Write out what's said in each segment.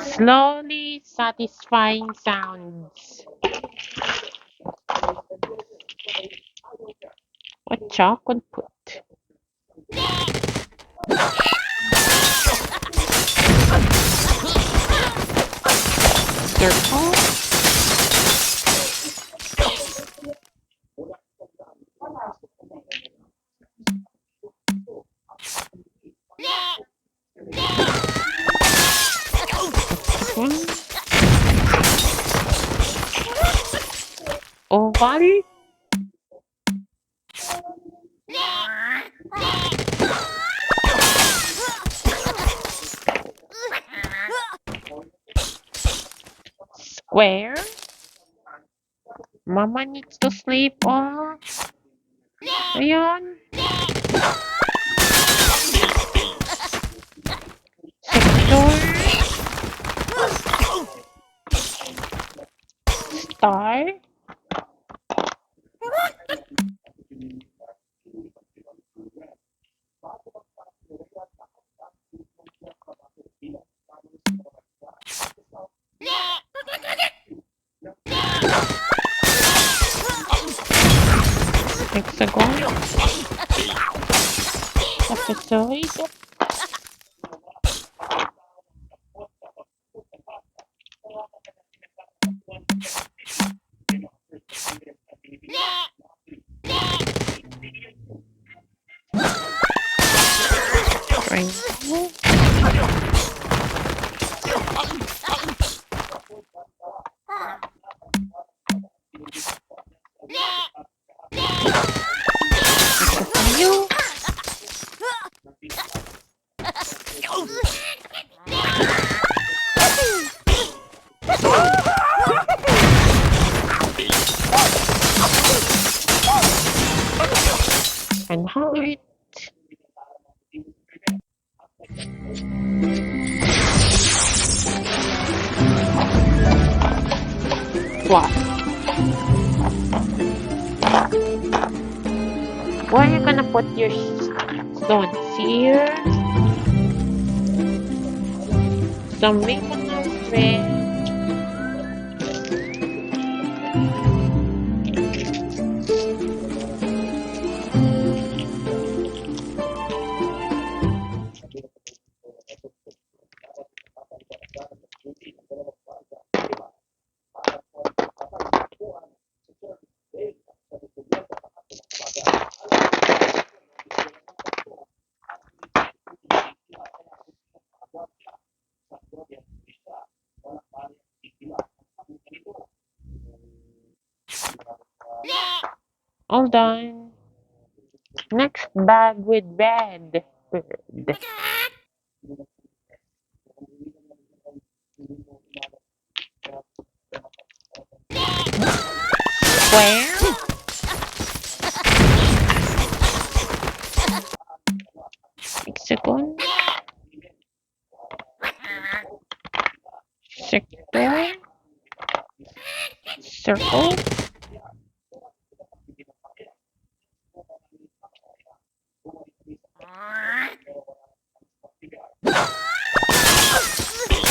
Slowly satisfying sounds. What chocolate put? Circle. Hexagon. Oval. Square. Mama needs to sleep. Oh, ayan. Sector. Star. Hexagon. Trapezoid. Triangle. Isopio. And heart. What? Where are you gonna put your stones? Here? Some maple thread. All done. Next bag with red bird. Square. Hexagon. Sector. Circle.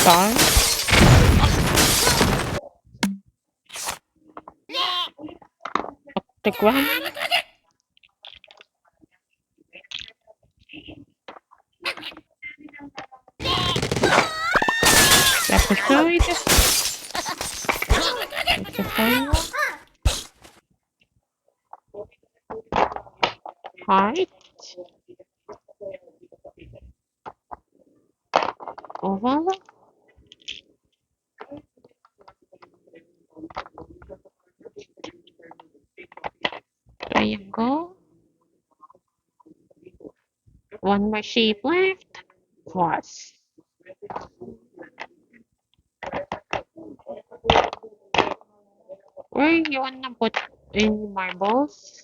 Star. Octagon. Trapezoid. Hexagon. Heart. Oval. Triangle. One more shape left. Plus. Where you wanna put in marbles?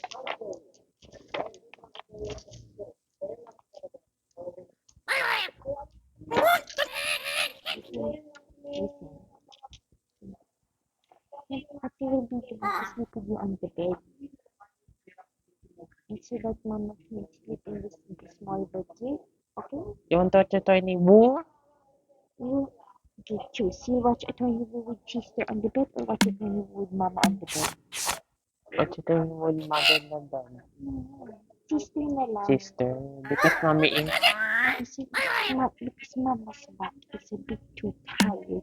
At will be to sleep with you on the bed. And so that mama can sleep in this small bed, okay? Okay? You want to watch a Tiny Boo? You choose. You watch a Tiny Boo with sister on the bed or watch a Tiny Boo with mama on the bed? Watch a Tiny Boo with mother na bed. Sister na lang. Sister. Because mommy is... Because mama's back is a bit too tired.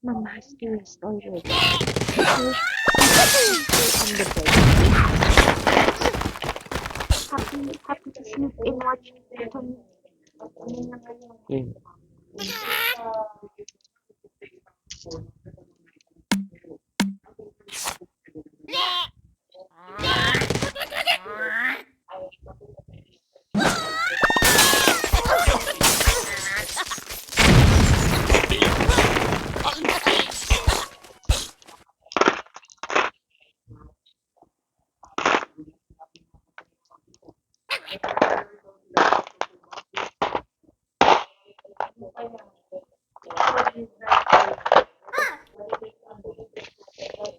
Mama has to rest already. Okay? Sister on the bed. Happy to sleep and watch Tiny Yeah.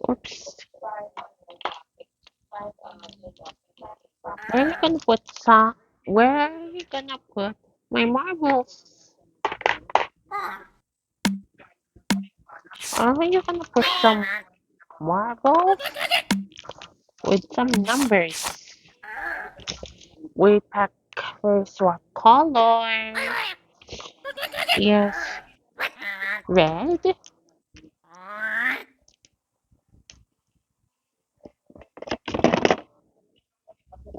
Oops. Where are you gonna put some? Where are you gonna put my marbles? Are you gonna put some marbles with some numbers? We pack first what color? Yes, red,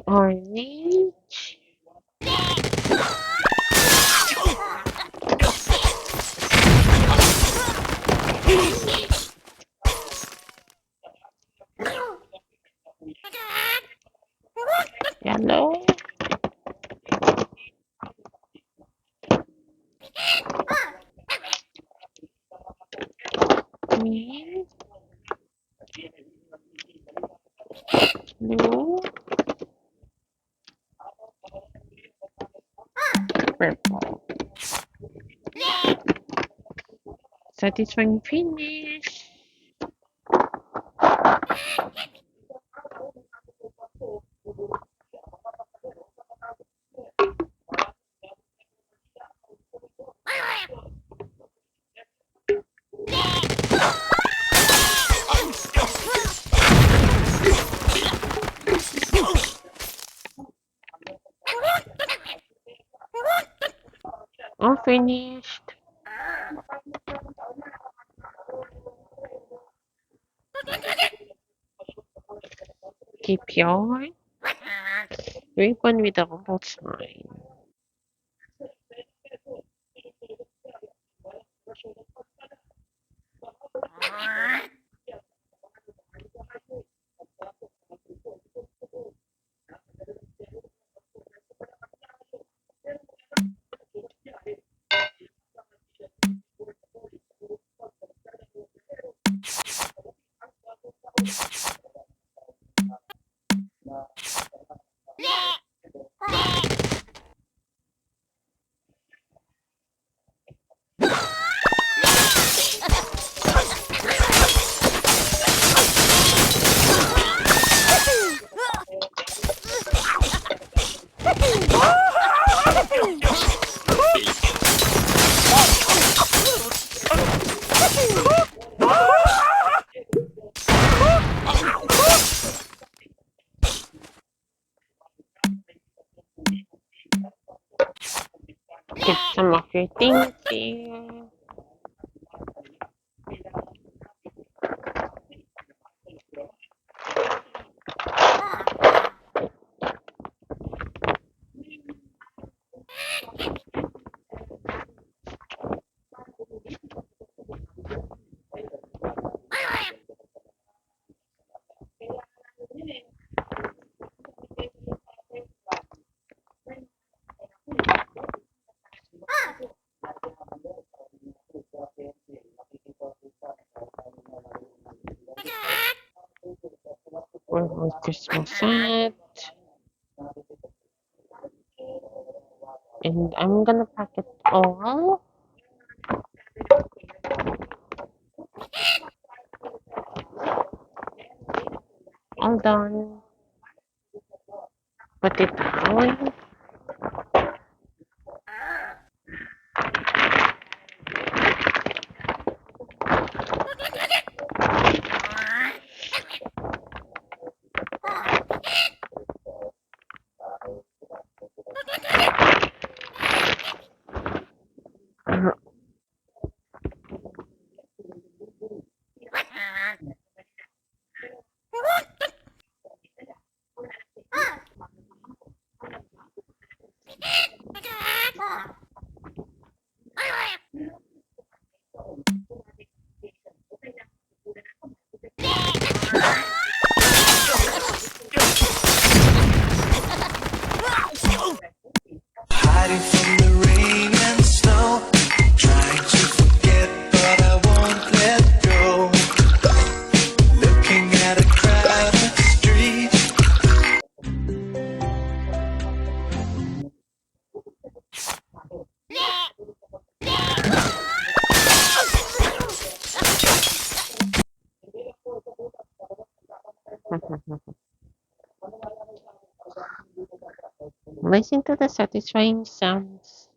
orange, yellow, green, blue, purple. Satisfying finish. All finished. Keep your ribbon with a little sign. Keep some of your things here. Where was Christmas at? And I'm gonna pack it all done. Put it down. Hiding from the rain and snow, trying to forget, but I won't let go. Looking at a crowded street. Listen to the satisfying sounds.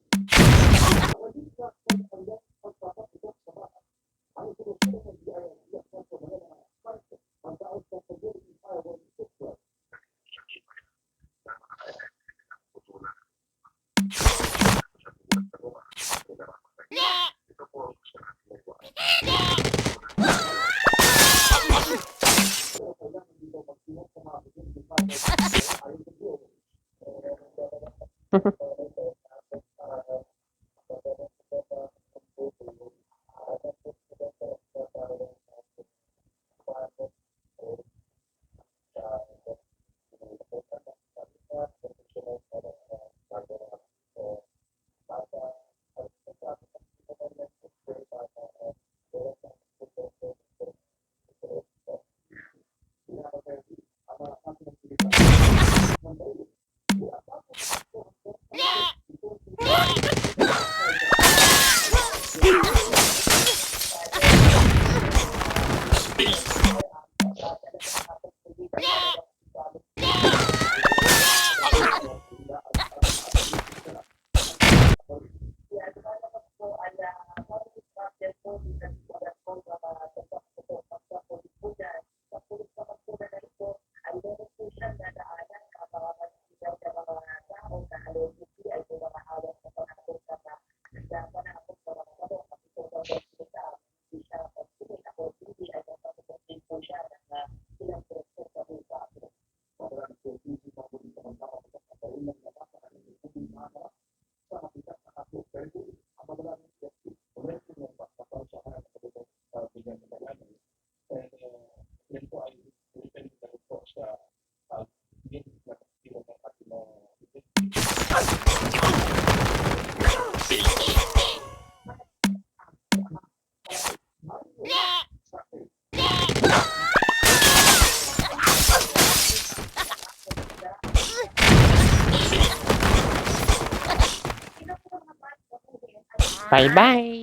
Bye-bye.